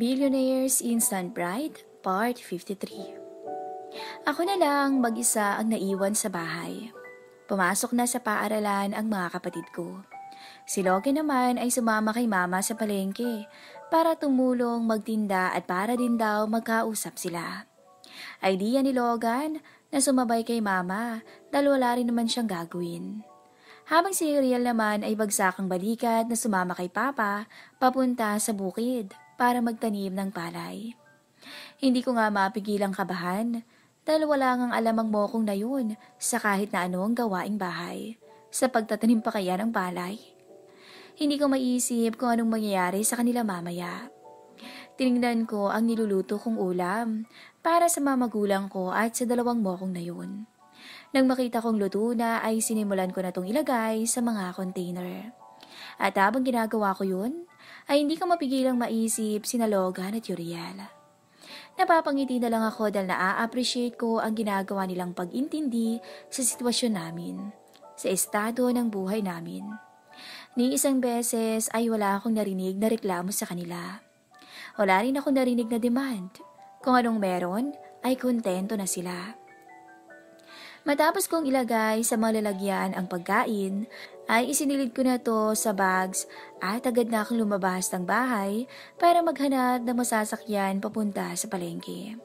Billionaires Instant Bride, Part 53. Ako na lang mag-isa ang naiwan sa bahay. Pumasok na sa paaralan ang mga kapatid ko. Si Logan naman ay sumama kay mama sa palengke para tumulong magtinda at para din daw magkausap sila. Idea ni Logan na sumabay kay mama dahil wala rin naman siyang gagawin. Habang si Riel naman ay bagsakang balikat na sumama kay papa papunta sa bukid para magtanim ng palay. Hindi ko nga mapigilang kabahan dahil wala ngang alam ang mokong na yun sa kahit na anong gawaing bahay sa pagtatanim pa kaya ng palay. Hindi ko maisip kung anong mangyayari sa kanila mamaya. Tinignan ko ang niluluto kong ulam para sa mga magulang ko at sa dalawang mokong na yun. Nang makita kong luto na ay sinimulan ko na itong ilagay sa mga container. At habang ginagawa ko yun, ay hindi ko mapigilang maisip sina Logan at Uriel. Napapangiti na lang ako dahil na-appreciate ko ang ginagawa nilang pag-intindi sa sitwasyon namin, sa estado ng buhay namin. Ni isang beses ay wala akong narinig na reklamo sa kanila. Wala rin akong narinig na demand. Kung anong meron, ay kontento na sila. Matapos kong ilagay sa mga lalagyan ang pagkain, ay isinilid ko na to sa bags at agad na akong lumabas ng bahay para maghanap ng masasakyan papunta sa palengke.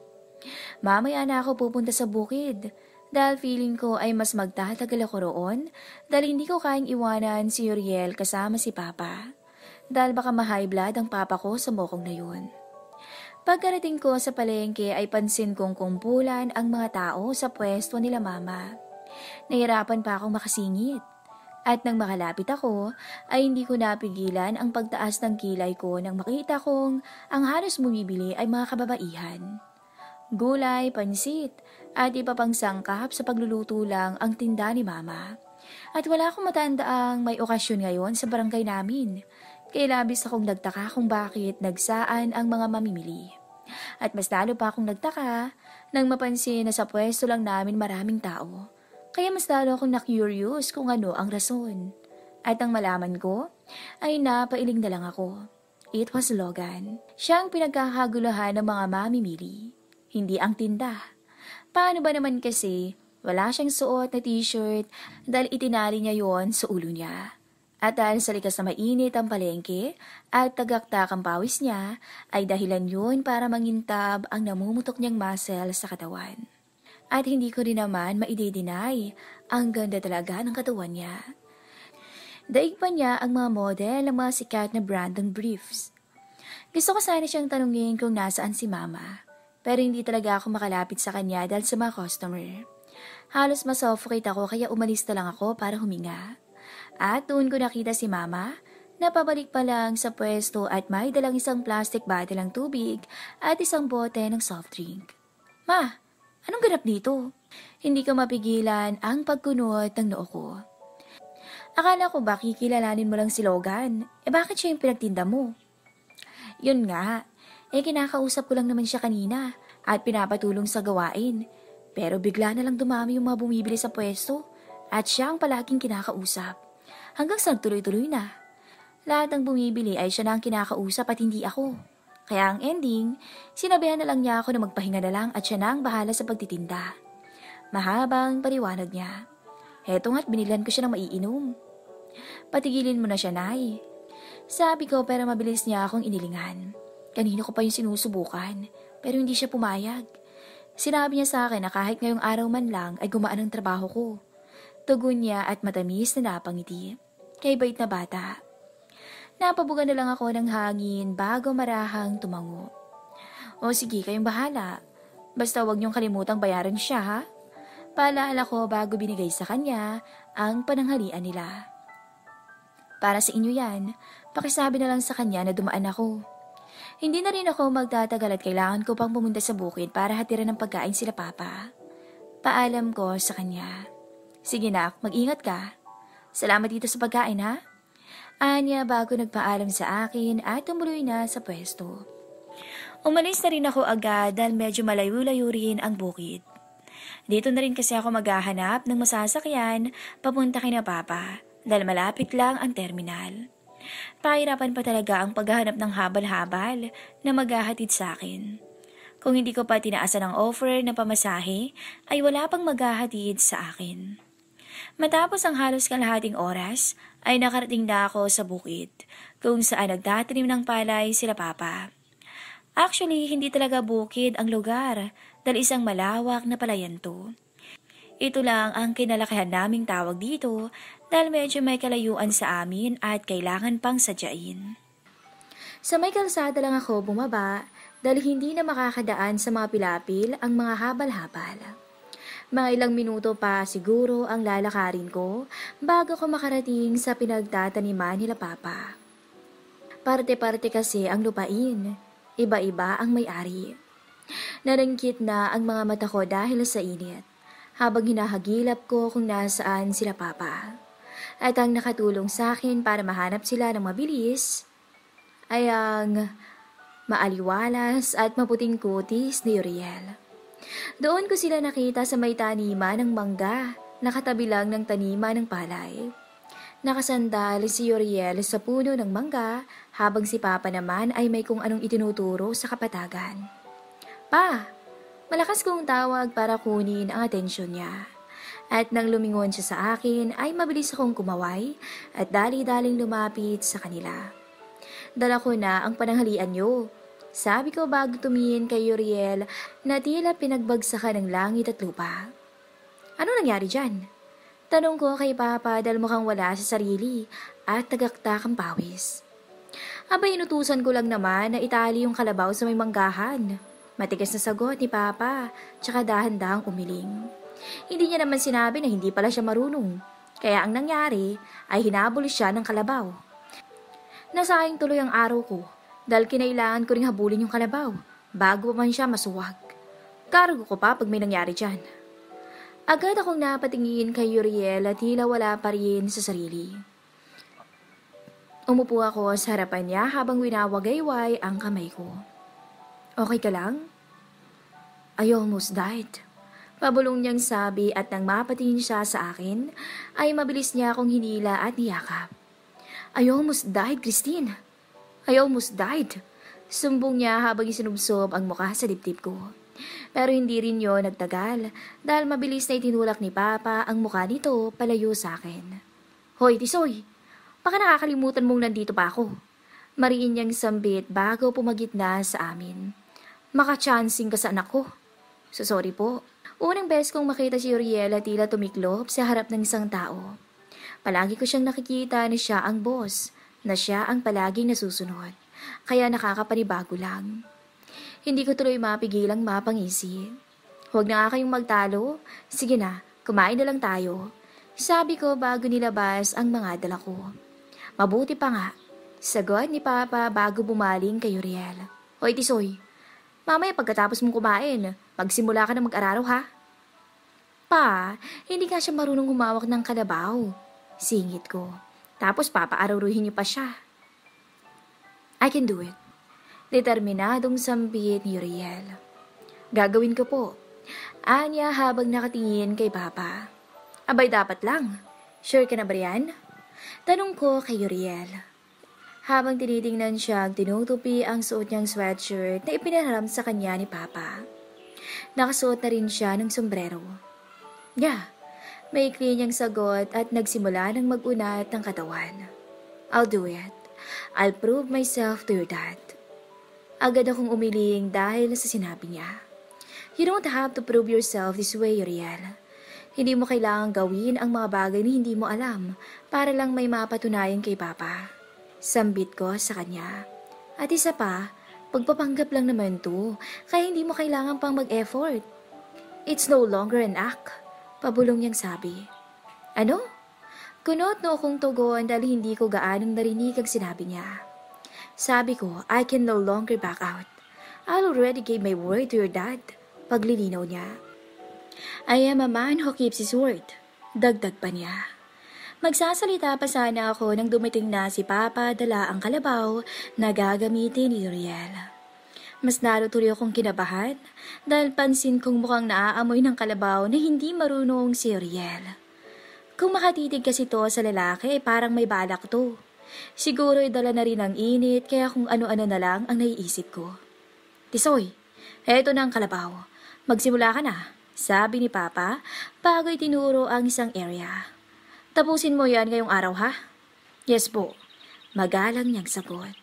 Mamaya na ako pupunta sa bukid dahil feeling ko ay mas magtatagal ako roon dahil hindi ko kayang iwanan si Uriel kasama si Papa dahil baka ma-high blood ang papa ko sa mokong na yun. Pagkarating ko sa palengke ay pansin kong kumpulan ang mga tao sa pwesto nila mama. Nahirapan pa akong makasingit. At nang makalapit ako, ay hindi ko napigilan ang pagtaas ng kilay ko nang makita kong ang halos bumibili ay mga kababaihan. Gulay, pansit, at iba pang sangkap sa pagluluto lang ang tinda ni mama. At wala akong matandaang may okasyon ngayon sa barangay namin. Kaya labis akong nagtaka kung bakit nagsaan ang mga mamimili. At mas lalo pa akong nagtaka nang mapansin na sa pwesto lang namin maraming tao. Kaya mas lalo akong na-curious kung ano ang rason. At ang malaman ko ay napailing na lang ako. It was Logan. Siya ang pinagkakaguluhan ng mga mamimili. Hindi ang tinda. Paano ba naman kasi wala siyang suot na t-shirt dahil itinali niya yon sa ulo niya. At dahil sa likas na mainit ang palengke at tagaktak ang pawis niya, ay dahilan yun para mangintab ang namumutok niyang muscle sa katawan. At hindi ko rin naman maide-deny, ang ganda talaga ng katawan niya. Daig pa niya ang mga model ng mga sikat na brand ng briefs. Gusto ko sana siyang tanungin kung nasaan si mama, pero hindi talaga ako makalapit sa kanya dahil sa mga customer. Halos masuffocate ako kaya umalis na lang ako para huminga. At doon ko nakita si mama na pabalik pa lang sa pwesto at may dalang isang plastic bottle ng tubig at isang bote ng soft drink. Ma, anong ganap dito? Hindi ko mapigilan ang pagkunot ng noo ko. Akala ko ba kikilalanin mo lang si Logan? Bakit siya yung pinagtinda mo? Yun nga, kinakausap ko lang naman siya kanina at pinapatulong sa gawain. Pero bigla na lang dumami yung mga bumibili sa pwesto at siya ang palaging kinakausap. Hanggang sa tuloy-tuloy na. Lahat ng bumibili ay siya na ang kinakausap at hindi ako. Kaya ang ending, sinabihan na lang niya ako na magpahinga na lang at siya na ang bahala sa pagtitinda. Mahabang paliwanag niya. Heto nga't binilan ko siya ng maiinom. Patigilin mo na siya, Nay. Sabi ko pero mabilis niya akong inilingan. Kanino ko pa yung sinusubukan pero hindi siya pumayag. Sinabi niya sa akin na kahit ngayong araw man lang ay gumaan ang trabaho ko. Tugon niya at matamis na napangiti. Kay bait na bata. Napabugan na lang ako ng hangin bago marahang tumango. O sige, kayong bahala. Basta huwag niyong kalimutang bayaran siya, ha? Paalala ko bago binigay sa kanya ang pananghalian nila. Para sa inyo yan, pakisabi na lang sa kanya na dumaan ako. Hindi na rin ako magtatagal at kailangan ko pang pumunta sa bukid para hatiran ng pagkain sila papa. Paalam ko sa kanya. Sige nak, mag-ingat ka. Salamat dito sa pagkain ha. Anya bago nagpaalam sa akin at tumuloy na sa pwesto. Umalis na rin ako agad dahil medyo malayo-layo rin ang bukid. Dito na rin kasi ako maghahanap ng masasakyan papunta kina Papa dahil malapit lang ang terminal. Pahirapan pa talaga ang paghahanap ng habal-habal na maghahatid sa akin. Kung hindi ko pa tinaasan ang offer na pamasahe, ay wala pang maghahatid sa akin. Matapos ang halos kalahating oras, ay nakarating na ako sa bukid, kung saan nagtatanim ng palay sila papa. Actually, hindi talaga bukid ang lugar, dahil isang malawak na palayan to. Ito lang ang kinalakihan naming tawag dito dahil medyo may kalayuan sa amin at kailangan pang sadyain. Sa may kalsada lang ako bumaba dahil hindi na makakadaan sa mga pilapil ang mga habal-habal. Mga ilang minuto pa siguro ang lalakarin ko bago ko makarating sa pinagtataniman nila papa. Parte-parte kasi ang lupain, iba-iba ang may-ari. Narangkit na ang mga mata ko dahil sa init habang hinahagilap ko kung nasaan sila papa. At ang nakatulong sa akin para mahanap sila ng mabilis ay ang maaliwalas at maputing kutis ni Uriel. Doon ko sila nakita sa may taniman ng mangga, nakatabi lang ng taniman ng palay. Nakasandal si Uriel sa puno ng mangga habang si Papa naman ay may kung anong itinuturo sa kapatagan. Pa! Malakas kong tawag para kunin ang atensyon niya. At nang lumingon siya sa akin ay mabilis akong kumaway at dali-daling lumapit sa kanila. Dala ko na ang pananghalian niyo. Sabi ko bago tumingin kay Uriel na tila pinagbagsakan ng langit at lupa. Ano nangyari dyan? Tanong ko kay Papa dahil mukhang wala sa sarili at tagaktak ang pawis. Abay inutusan ko lang naman na itali yung kalabaw sa may manggahan. Matigas na sagot ni Papa, tsaka dahan-dahang umiling. Hindi niya naman sinabi na hindi pala siya marunong. Kaya ang nangyari ay hinabol siya ng kalabaw. Nasayang tuloy ang araw ko dahil kinailangan ko ring habulin yung kalabaw bago pa man siya masuwag. Kargo ko pa pag may nangyari dyan. Agad akong napatingin kay Uriel at tila wala pa rin sa sarili. Umupo ako sa harapan niya habang winawagayway ang kamay ko. Okay ka lang? I almost died. Pabulong niyang sabi at nang mapatingin siya sa akin, ay mabilis niya akong hinila at niyakap. I almost died, Christine. I almost died. Sumbong niya habang isinubsob ang mukha sa dibdib ko. Pero hindi rin yon nagtagal dahil mabilis na itinulak ni Papa ang mukha nito palayo sa akin. Hoy, Tisoy! Baka nakakalimutan mong nandito pa ako. Mariin niyang sambit bago pumagitna sa amin. Maka-chancing ka sa anak ko. So sorry po. Unang beses kong makita si Uriel at tila tumiklop sa harap ng isang tao. Palagi ko siyang nakikita na siya ang boss, na siya ang palaging nasusunod. Kaya nakakapanibago lang. Hindi ko tuloy mapigilang mapangisi. Huwag na nga kayong magtalo. Sige na, kumain na lang tayo. Sabi ko bago nilabas ang mga dala ko. Mabuti pa nga. Sagot ni Papa bago bumaling kay Uriel. Hoy Tisoy, mamaya pagkatapos mong kumain, magsimula ka na mag-araro ha? Pa, hindi nga siya marunong humawak ng kalabaw. Singit ko. Tapos papaararuhin niyo pa siya. I can do it. Determinadong sambit ni Uriel. Gagawin ko po. Anya habang nakatingin kay Papa. Abay dapat lang. Sure ka na ba yan? Tanong ko kay Uriel. Habang tinitingnan siya, tinutupi ang suot niyang sweatshirt na ipinaharam sa kanya ni Papa. Nakasuot na rin siya ng sombrero. Yeah, maikli niyang sagot at nagsimula ng mag-unat ng katawan. I'll do it. I'll prove myself to your dad. Agad akong umiling dahil sa sinabi niya. You don't have to prove yourself this way, Uriel. Hindi mo kailangang gawin ang mga bagay na hindi mo alam para lang may mapatunayan kay Papa. Sambit ko sa kanya. At isa pa, pagpapanggap lang naman to, kaya hindi mo kailangan pang mag-effort. It's no longer an act, pabulong niyang sabi. Ano? Kunot no akong tugon dahil hindi ko gaanong narinig ang sinabi niya. Sabi ko, I can no longer back out. I already gave my word to your dad, paglilinaw niya. I am a man who keeps his word, dagdag pa niya. Magsasalita pa sana ako nang dumating na si Papa dala ang kalabaw na gagamitin ni Uriel. Mas lalo tuloy akong kinabahan dahil pansin kong mukhang naaamoy ng kalabaw na hindi marunong si Uriel. Kung makatitig kasi to sa lalaki, parang may balak to. Siguro dala na rin ang init kaya kung ano-ano na lang ang naiisip ko. Tisoy, eto na ang kalabaw. Magsimula ka na, sabi ni Papa bago itinuro ang isang area. Tapusin mo yan ngayong araw ha? Yes po, magalang niyang sagot.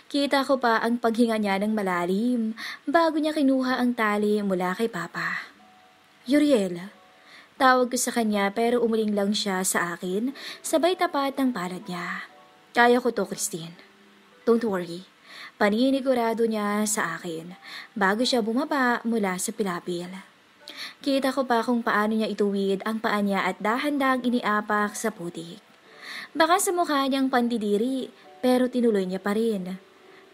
Kita ko pa ang paghinga niya ng malalim bago niya kinuha ang tali mula kay Papa. Uriel, tawag ko sa kanya pero umuling lang siya sa akin sabay tapat ng palad niya. Kaya ko to, Christine. Don't worry. Paninigurado niya sa akin bago siya bumaba mula sa pilapil. Kita ko pa kung paano niya ituwid ang paa niya at dahan-dahang iniapak sa putik. Baka sa mukha niyang pandidiri pero tinuloy niya pa rin.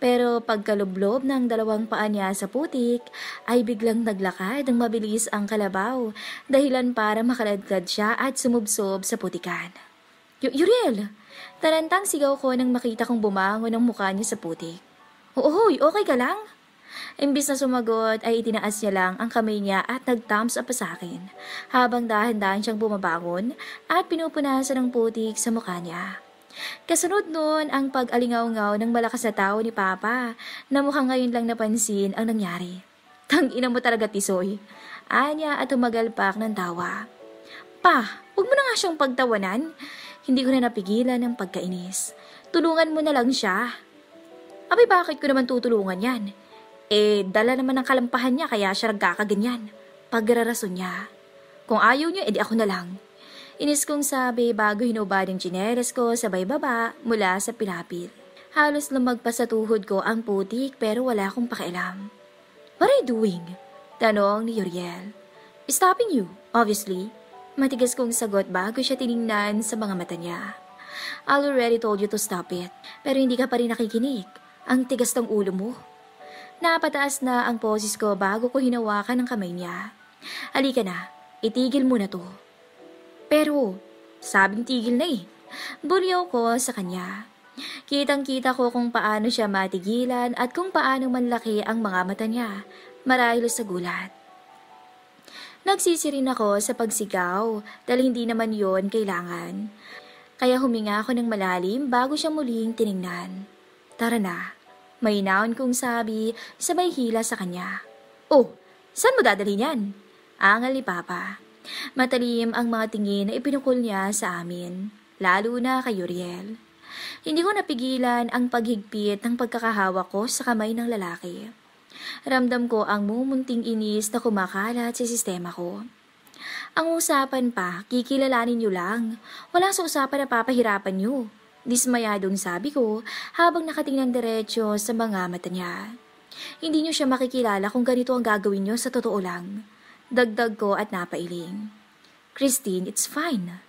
Pero pagkalublob ng dalawang paa niya sa putik ay biglang naglakad ng mabilis ang kalabaw dahilan para makaladkad siya at sumubsob sa putikan. Uriel! Tarantang sigaw ko nang makita kong bumangon ang mukha niya sa putik. Hoy, okay ka lang? Imbis na sumagot ay itinaas niya lang ang kamay niya at nag-thumbs up sa akin habang dahan-dahan siyang bumabangon at pinupunasan ng putik sa mukha niya. Kasunod noon ang pag-alingaw-ngaw ng malakas na tao ni Papa na mukhang ngayon lang napansin ang nangyari. Tangina mo talaga, Tisoy. Anya at tumagalpak ng tawa. Pa, huwag mo na nga siyang pagtawanan. Hindi ko na napigilan ng pagkainis. Tulungan mo na lang siya. Abay, bakit ko naman tutulungan yan? Dala naman ng kalampahan niya kaya siya nagkakaganyan. Pagrarason niya. Kung ayaw niya, edi ako na lang. Inis kong sabi bago hinubad ang tsinelas ko sabay baba mula sa pilapil. Halos lumagpas sa tuhod ko ang putik pero wala akong pakialam. What are you doing? Tanong ni Uriel. Stopping you, obviously. Matigas kong sagot bago siya tiningnan sa mga mata niya. I already told you to stop it, pero hindi ka pa rin nakikinig. Ang tigas ng ulo mo. Napataas na ang poses ko bago ko hinawakan ang kamay niya. Halika na, itigil mo na to. Pero, sabing tigil na eh. Bulyaw ko sa kanya. Kitang-kita ko kung paano siya matigilan at kung paano manlaki ang mga mata niya, marahil sa gulat. Nagsisirin ako sa pagsigaw dahil hindi naman yon kailangan. Kaya huminga ako ng malalim bago siya muling tiningnan. Tara na, may naon kong sabi sabay hila sa kanya. Oh, saan mo dadalhin yan? Angal ni Papa. Matalim ang mga tingin na ipinukol niya sa amin, lalo na kay Uriel. Hindi ko napigilan ang paghigpit ng pagkakahawak ko sa kamay ng lalaki. Ramdam ko ang mumunting inis na kumakalat sa sistema ko. Ang usapan pa, kikilalanin niyo lang. Wala sa usapan na papahirapan niyo. Dismayadong sabi ko habang nakatingnan diretsyo sa mga mata niya. Hindi niyo siya makikilala kung ganito ang gagawin niyo sa totoo lang. Dagdag ko at napailing. Christine, it's fine.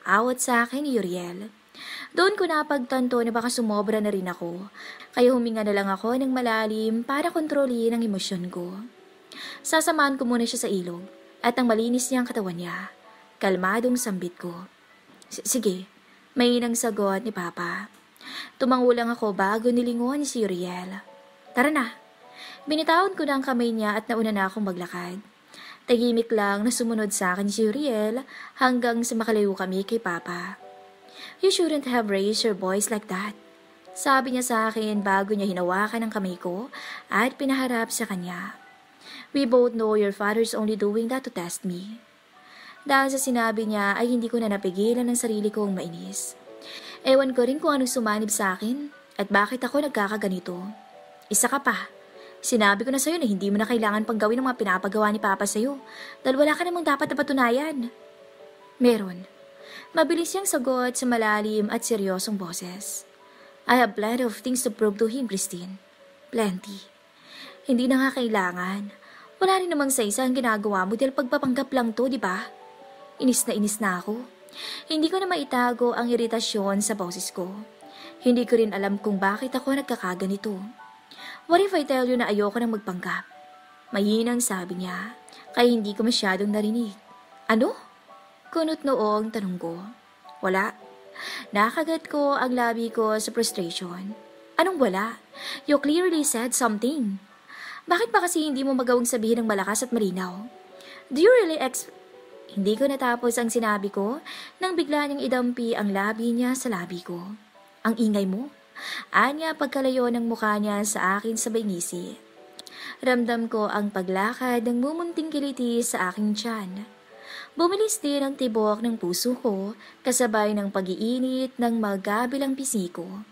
Awat sa akin ni Uriel. Doon ko napagtanto na baka sumobra na rin ako, kaya huminga na lang ako ng malalim para kontrolin ang emosyon ko. Sasamahan ko muna siya sa ilog at ang malinis niyang katawan niya. Kalmadong sambit ko. Sige, may inang sagot ni Papa. Tumangulang ako bago nilingon si Uriel. Tara na. Binitawan ko na ang kamay niya at nauna na akong maglakad. Tahimik lang na sumunod sa akin si Uriel hanggang sa makalayo kami kay Papa. You shouldn't have raised your voice like that. Sabi niya sa akin bago niya hinawakan ang kamay ko at pinaharap sa kanya. We both know your father's only doing that to test me. Dahil sa sinabi niya ay hindi ko na napigilan ang sarili kong mainis. Ewan ko rin kung anong sumanib sa akin at bakit ako nagkakaganito. Isa ka pa. Sinabi ko na sa'yo na hindi mo na kailangan pang gawin ang mga pinapagawa ni Papa sa'yo dahil wala ka namang dapat na patunayan. Meron. Mabilis siyang sagot sa malalim at seryosong boses. I have plenty of things to prove to him, Christine. Plenty. Hindi na nga kailangan. Wala rin namang sa isa ang ginagawa mo dahil pagpapanggap lang to, di ba? Inis na ako. Hindi ko na maitago ang iritasyon sa boses ko. Hindi ko rin alam kung bakit ako nagkakaganito. What if I tell you na ayoko nang magpanggap? Mahinang sabi niya, kaya hindi ko masyadong narinig. Ano? Kunot noong tanong ko. Wala. Nakagat ko ang labi ko sa frustration. Anong wala? You clearly said something. Bakit ba kasi hindi mo magawang sabihin ng malakas at malinaw? Do you really Hindi ko natapos ang sinabi ko nang bigla niyang idampi ang labi niya sa labi ko. Ang ingay mo. Anya pagkalayo ng mukha niya sa akin sabay ngisi. Ramdam ko ang paglakad ng mumunting kiliti sa aking tiyan. Bumilis din ang tibok ng puso ko kasabay ng pag-iinit ng magabilang pisngi ko.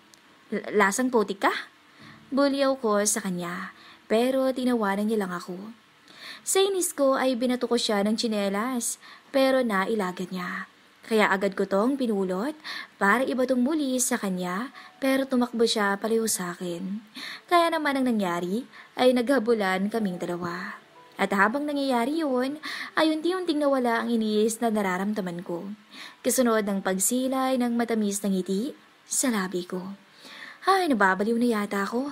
Lasang putik ka? Bulyaw ko sa kanya, pero tinawanan niya lang ako. Sa inis ko ay binato ko siya ng tsinelas, pero nailagad niya. Kaya agad ko tong pinulot para ibatong muli sa kanya, pero tumakbo siya palayo sa akin. Kaya naman ang nangyari ay naghabulan kaming dalawa. At habang nangyayari yun, ay unti-unting nawala ang inis na nararamdaman ko. Kasunod ng pagsilay ng matamis na ngiti sa labi ko. Ay, nababaliw na yata ako.